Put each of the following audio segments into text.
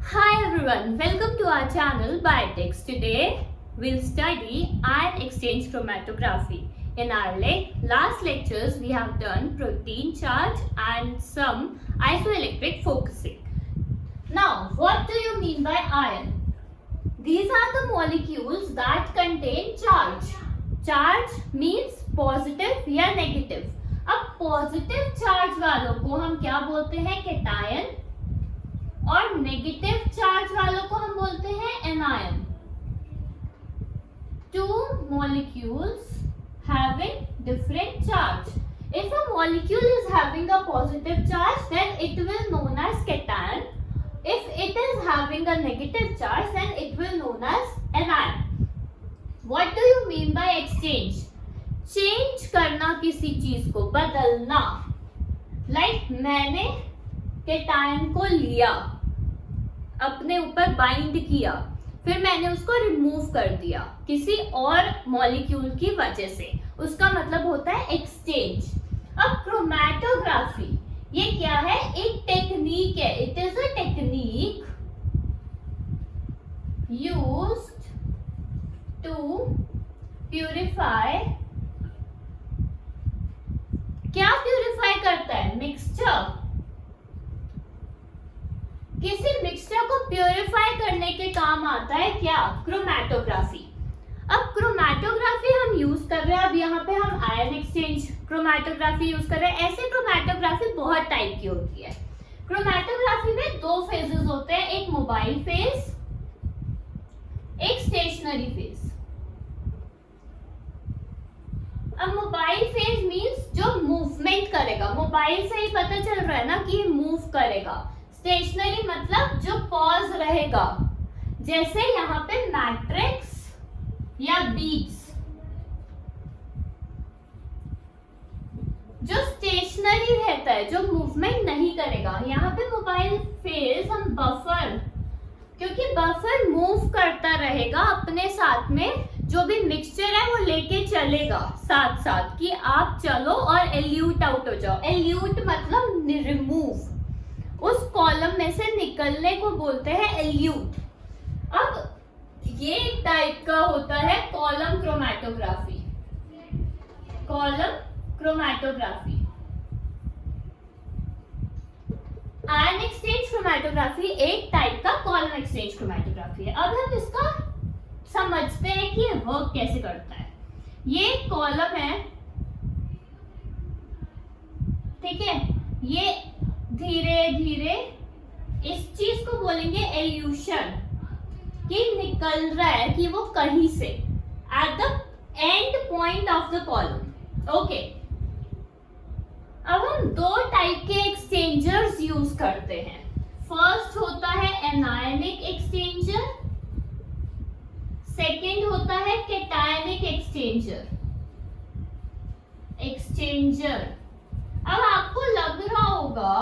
Hi everyone, welcome to our channel Biotex. Today we'll study ion exchange chromatography. In our last lectures we have done protein charge and some isoelectric focusing. Now what do you mean by ion? These are the molecules that contain charge. Charge means positive या negative. अब positive charge वालों को हम क्या बोलते हैं? Cation. और negative charge वालों को हम बोलते हैं anion. Two molecules having different charge. If a molecule is having a positive charge then it will known as cation. If it is having a negative charge then it will known as anion. What do you mean by exchange? Change करना किसी चीज को, बदलना. Like मैंने cation को लिया, अपने ऊपर बाइंड किया, फिर मैंने उसको रिमूव कर दिया किसी और मॉलिक्यूल की वजह से. उसका मतलब होता है एक्सचेंज. अब क्रोमैटोग्राफी ये क्या है? एक टेक्निक है. It is a technique used to purify. क्या प्यूरिफाई करता है? मिक्सचर. किसी मिक्सचर को प्यूरिफाई करने के काम आता है क्या? क्रोमैटोग्राफी. अब क्रोमैटोग्राफी हम यूज कर रहे हैं. अब यहाँ पे हम आयन एक्सचेंज क्रोमैटोग्राफी यूज कर रहे हैं. ऐसे क्रोमैटोग्राफी बहुत टाइप की होती है. क्रोमैटोग्राफी में दो फेजेस होते हैं, एक मोबाइल फेज, एक स्टेशनरी फेज. अब मोबाइल फेज मींस जो मूवमेंट करेगा. मोबाइल से ही पता चल रहा है ना कि ये मूव करेगा. स्टेशनरी मतलब जो पॉज रहेगा, जैसे यहाँ पे मैट्रिक्स या बीट्स. जो स्टेशनरी रहता है, जो मूवमेंट नहीं करेगा. यहाँ पे मोबाइल फेज हम बफर, क्योंकि बफर मूव करता रहेगा अपने साथ में. जो भी मिक्सचर है वो लेके चलेगा साथ साथ कि आप चलो और एल्यूट आउट हो जाओ. एल्यूट मतलब रिमूव. उस कॉलम में से निकलने को बोलते हैं एल्यूट. अब ये एक टाइप का होता है column chromatography. Column chromatography. Ion exchange chromatography एक टाइप का कॉलम एक्सचेंज क्रोमैटोग्राफी है. अब हम इसका समझते हैं कि ये वर्क कैसे करता है. ये कॉलम है, ठीक है. ये धीरे धीरे इस चीज को बोलेंगे एल्यूशन, कि निकल रहा है, कि वो कहीं से at the end point of the column. Okay. अब हम दो टाइप के एक्सचेंजर्स यूज करते हैं. फर्स्ट होता है एनायनिक एक्सचेंजर, सेकेंड होता है केटायनिक एक्सचेंजर. अब आपको लग रहा होगा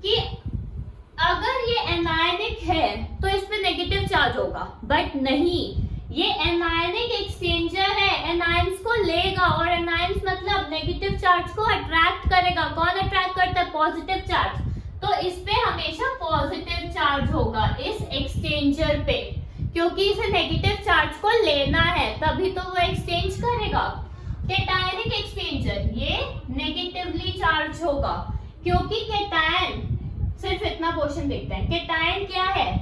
कि अगर ये एनायनिक है तो इस पे नेगेटिव चार्ज होगा, बट नहीं. ये एनायनिक एक्सचेंजर है, एनायंस को लेगा और एनायंस मतलब नेगेटिव चार्ज को अट्रैक्ट करेगा. कौन अट्रैक्ट करता है? Positive charge. तो इस पे हमेशा पॉजिटिव चार्ज होगा इस एक्सचेंजर पे, क्योंकि इसे नेगेटिव चार्ज को लेना है, तभी तो वो एक्सचेंज करेगा. केटायनिक एक्सचेंजर ये नेगेटिवली चार्ज होगा, क्योंकि केटायन, सिर्फ इतना क्वेश्चन देखते हैं, केटायन क्या है?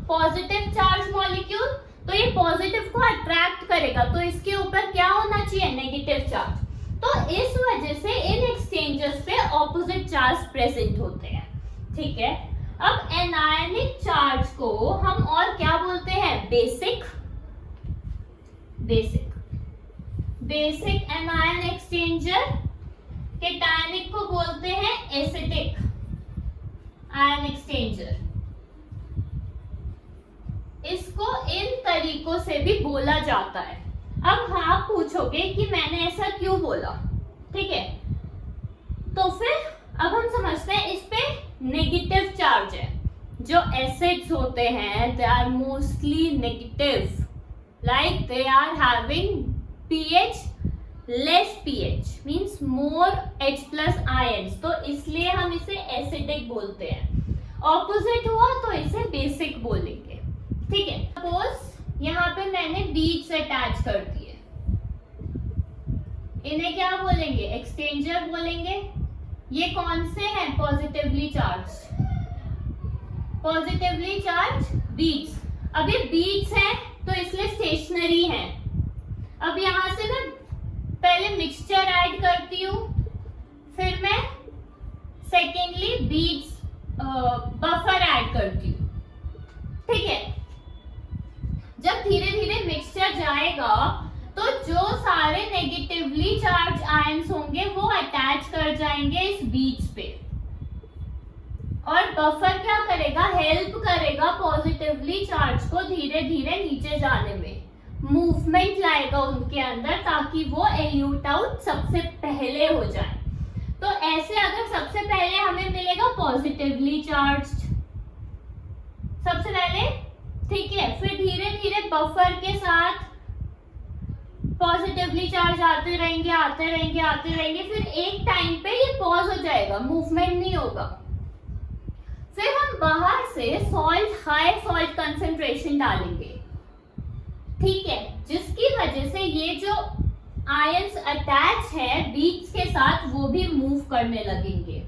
Positive charge molecule. तो ये पॉजिटिव को अट्रैक्ट करेगा, तो इसके ऊपर क्या होना चाहिए? Negative charge. तो इस वजह से इन एक्सचेंजर्स पे ऑपोजिट चार्ज प्रेजेंट होते हैं, ठीक है. अब एनायनिक चार्ज को हम और क्या बोलते हैं? Basic. Basic anion exchanger. Cationic को बोलते हैं एसिडिक आयन एक्सचेंजर. इसको इन तरीकों से भी बोला जाता है. अब आप पूछोगे कि मैंने ऐसा क्यों बोला, ठीक है. तो फिर अब हम समझते हैं इस पे नेगेटिव चार्ज है. जो एसिड्स होते हैं they are mostly negative, like they are having pH less pH means more H+ ions, तो इसलिए हम इसे एसिडिक बोलते हैं. ऑपोजिट हुआ तो इसे बेसिक बोलेंगे, ठीक है। सपोज यहाँ पे मैंने बीड्स अटैच कर दिए, इन्हें क्या बोलेंगे, एक्सचेंजर बोलेंगे। ये कौन से हैं, पॉजिटिवली चार्ज बीड्स। अब ये बीड्स हैं तो इसलिए स्टेशनरी हैं। अब यहां से मैं पहले मिक्सचर ऐड करती हूँ, फिर मैं सेकेंडली बीड्स बफर ऐड करती हूँ, ठीक है। जब धीरे धीरे मिक्सचर जाएगा तो जो सारे नेगेटिवली चार्ज आयंस होंगे वो अटैच कर जाएंगे इस बीड्स पे, और बफर क्या करेगा, हेल्प करेगा पॉजिटिवली चार्ज को धीरे धीरे नीचे जाने में, मूवमेंट लाएगा उनके अंदर ताकि वो एल्यूट आउट सबसे पहले हो जाए। तो ऐसे अगर सबसे पहले हमें मिलेगा पॉजिटिवली चार्ज सबसे पहले, ठीक है, फिर धीरे धीरे बफर के साथ पॉजिटिवली चार्ज आते रहेंगे, फिर एक टाइम पे ये पॉज हो जाएगा, मूवमेंट नहीं होगा। फिर हम बाहर से सॉल्ट, हाई सॉल्ट कंसेंट्रेशन डालेंगे, ठीक है, जिसकी वजह से ये जो आयंस अटैच है बीड्स के साथ वो भी मूव करने लगेंगे।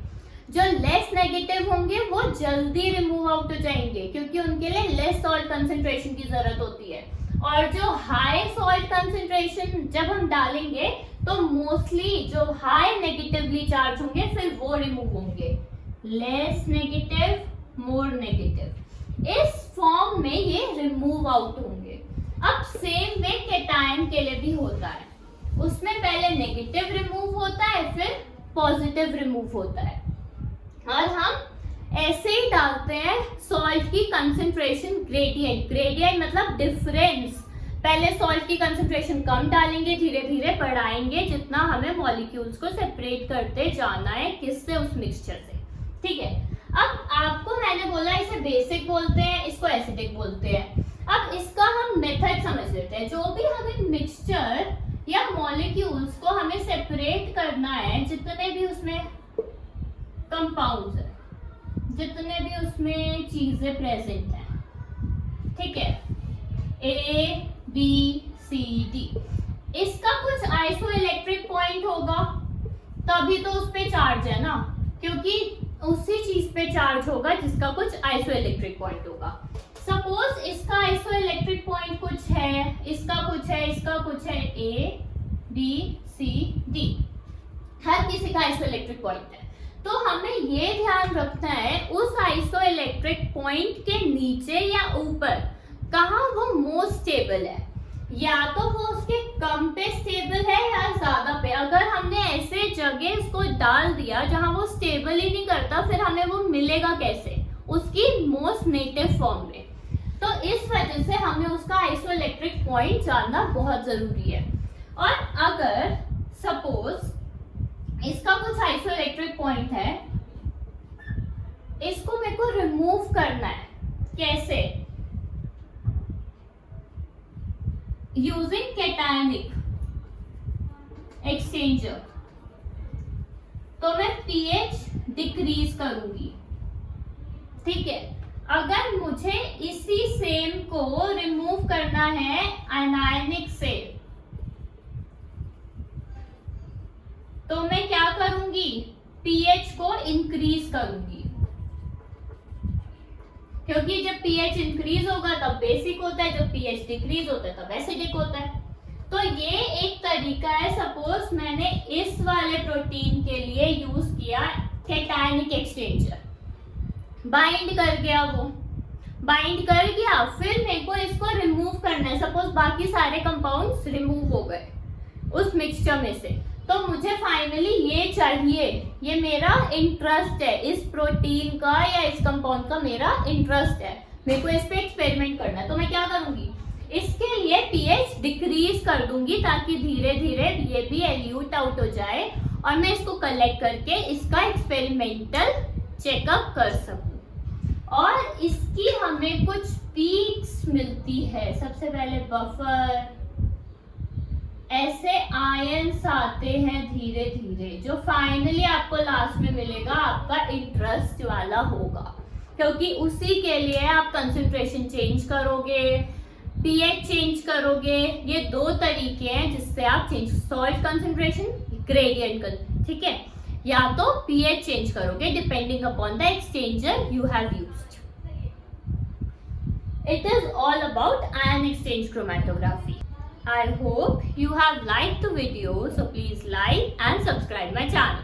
जो लेस नेगेटिव होंगे वो जल्दी रिमूव आउट हो जाएंगे क्योंकि उनके लिए लेस सॉल्ट कंसेंट्रेशन की जरूरत होती है, और जो हाई सॉल्ट कंसेंट्रेशन जब हम डालेंगे तो मोस्टली जो हाई नेगेटिवली चार्ज होंगे फिर वो रिमूव होंगे, लेस नेगेटिव मोर नेगेटिव, इस फॉर्म में ये रिमूव आउट होंगे। अब सेम वे कैटायन के लिए भी होता है, उसमें पहले नेगेटिव रिमूव होता है फिर पॉजिटिव रिमूव होता है, और हम ऐसे ही डालते हैं सॉल्ट की कंसेंट्रेशन ग्रेडियंट मतलब डिफरेंस। पहले सॉल्ट की कंसेंट्रेशन कम डालेंगे, धीरे धीरे बढ़ाएंगे जितना हमें मॉलिक्यूल्स को सेपरेट करते जाना है, किससे, उस मिक्सचर से, ठीक है। अब आपको मैंने बोला इसे बेसिक बोलते हैं, इसको एसिडिक बोलते हैं। अब इसका हम मेथड समझ लेते हैं। जो भी हमें मिक्सचर या मॉलिक्यूल्स को हमें सेपरेट करना है, जितने भी उसमें कंपाउंड्स है, जितने भी उसमें चीजें प्रेजेंट हैं, ठीक है, A B C D, इसका कुछ आइसोइलेक्ट्रिक पॉइंट होगा तभी तो उस पे चार्ज है ना, क्योंकि उसी चीज पे चार्ज होगा जिसका कुछ आइसोइलेक्ट्रिक पॉइंट होगा। सपोज इसका आइसोइलेक्ट्रिक पॉइंट कुछ है, इसका कुछ है, इसका कुछ है, A B C D, हर किसी का आइसोइलेक्ट्रिक पॉइंट है। तो हमें ये ध्यान रखना है उस आइसोइलेक्ट्रिक पॉइंट के नीचे या ऊपर कहाँ वो मोस्ट स्टेबल है, या तो वो उसके कम पे स्टेबल है या ज्यादा पे। अगर हमने ऐसे जगह इसको डाल दिया जहां वो स्टेबल ही नहीं करता, फिर हमें वो मिलेगा कैसे, उसकी मोस्ट नेटिव फॉर्म में। तो इस वजह से हमें उसका आइसोइलेक्ट्रिक पॉइंट जानना बहुत जरूरी है। और अगर सपोज इसका कुछ आइसोइलेक्ट्रिक पॉइंट है, इसको मेरे को रिमूव करना है, कैसे, यूजिंग कैटायनिक एक्सचेंजर। तो मैं पीएच डिक्रीज करूंगी, ठीक है। अगर मुझे इसी सेम को रिमूव करना है आयनायनिक से, तो मैं क्या करूंगी, पीएच को इंक्रीज करूंगी, क्योंकि जब पीएच इंक्रीज होगा तब बेसिक होता है, जब पीएच डिक्रीज होता है तब एसिडिक होता है। तो ये एक तरीका है। सपोज मैंने इस वाले प्रोटीन के लिए यूज किया कैटायनिक एक्सचेंजर, बाइंड कर गया, वो बाइंड कर गया, फिर मेरे को इसको रिमूव करना है। सपोज बाकी सारे कंपाउंड्स रिमूव हो गए उस मिक्सचर में से, तो मुझे फाइनली ये चाहिए, ये मेरा इंटरेस्ट है, इस प्रोटीन का या इस कंपाउंड का मेरा इंटरेस्ट है, मेरे को इस पे एक्सपेरिमेंट करना है। तो मैं क्या करूंगी, इसके लिए पीएच डिक्रीज कर दूंगी ताकि धीरे धीरे ये भी एल्यूट आउट हो जाए और मैं इसको कलेक्ट करके इसका एक्सपेरिमेंटल चेकअप कर सकूं। और इसकी हमें कुछ पीक्स मिलती है। सबसे पहले बफर, ऐसे आयंस आते हैं धीरे धीरे, जो फाइनली आपको लास्ट में मिलेगा आपका इंटरेस्ट वाला होगा। क्योंकि उसी के लिए आप कंसंट्रेशन चेंज करोगे, पीएच चेंज करोगे। ये दो तरीके हैं जिससे आप चेंज, सॉल्ट कंसंट्रेशन, ग्रेडियंट, ठीक है, या तो पीएच चेंज करोगे depending upon the exchanger you have used. It is all about ion exchange chromatography. I hope you have liked the video, so please like and subscribe my channel.